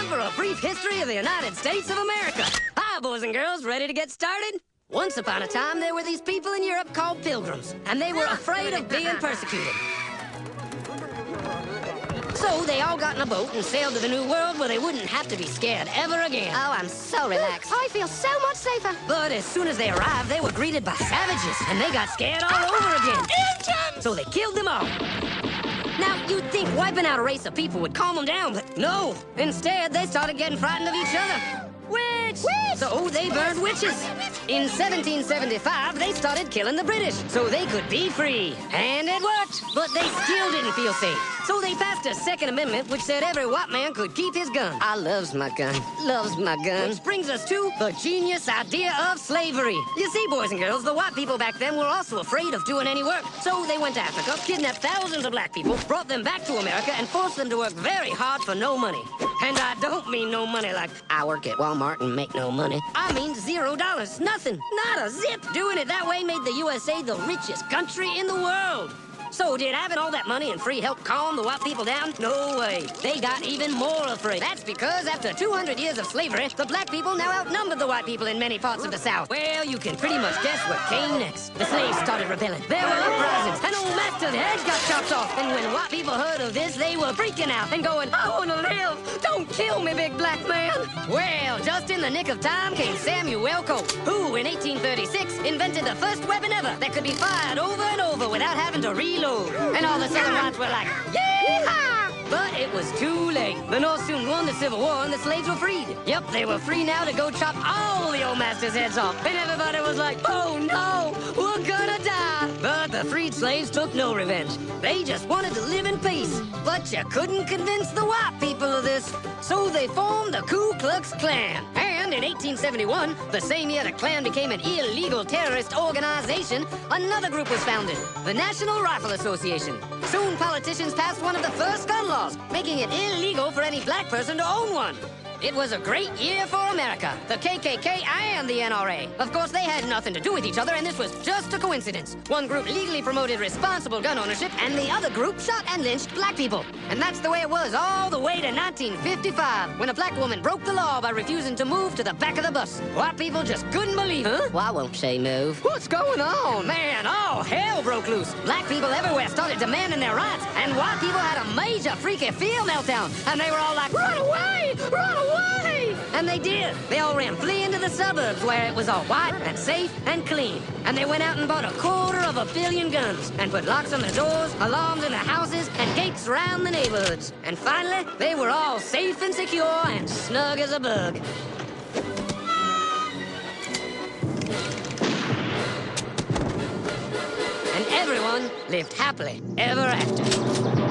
time for a brief history of the United States of America. Hi, boys and girls, ready to get started? Once upon a time, there were these people in Europe called pilgrims, and they were afraid of being persecuted. So they all got in a boat and sailed to the New World where they wouldn't have to be scared ever again. Oh, I'm so relaxed. I feel so much safer. But as soon as they arrived, they were greeted by savages, and they got scared all over again. Indians! So they killed them all. Now, you'd think wiping out a race of people would calm them down, but no. Instead, they started getting frightened of each other. Witch! So they burned witches. In 1775, they started killing the British so they could be free. And it worked, but they still didn't feel safe. So they passed a Second Amendment which said every white man could keep his gun. I loves my gun. Loves my gun. Which brings us to the genius idea of slavery. You see, boys and girls, the white people back then were also afraid of doing any work. So they went to Africa, kidnapped thousands of black people, brought them back to America, and forced them to work very hard for no money. And I don't mean no money like I work at Walmart and make no money. I mean $0. Nothing. Not a zip. Doing it that way made the USA the richest country in the world. So did having all that money and free help calm the white people down? No way. They got even more afraid. That's because after 200 years of slavery, the black people now outnumbered the white people in many parts of the South. Well, you can pretty much guess what came next. The slaves started rebelling. There were uprisings. An old master's head got chopped off. And when white people heard of this, they were freaking out and going, I want to live. Don't kill me, big black man. Well, just in the nick of time came Samuel Colt, who in 1836 invented the first weapon ever that could be fired over and over without having to reload. And all the Southern whites were like, yeehaw! But it was too late. The North soon won the Civil War and the slaves were freed. Yep, they were free now to go chop all the old masters' heads off. And everybody was like, oh no, we're gonna die. But the freed slaves took no revenge. They just wanted to live in peace. But you couldn't convince the white people of this. So they formed the Ku Klux Klan. And in 1871, the same year the Klan became an illegal terrorist organization, another group was founded, the National Rifle Association. Soon politicians passed one of the first gun laws, making it illegal for any black person to own one. It was a great year for America, the KKK and the NRA. Of course, they had nothing to do with each other, and this was just a coincidence. One group legally promoted responsible gun ownership, and the other group shot and lynched black people. And that's the way it was all the way to 1955, when a black woman broke the law by refusing to move to the back of the bus. White people just couldn't believe it. Huh? Why won't she move? What's going on? Man, all hell broke loose. Black people everywhere started demanding their rights, and white people had a major freaky field meltdown, and they were all like, run away! Run away! And they did. They all ran fleeing to the suburbs where it was all white and safe and clean. And they went out and bought 250 million guns and put locks on the doors, alarms in the houses, and gates around the neighborhoods. And finally, they were all safe and secure and snug as a bug. And everyone lived happily ever after.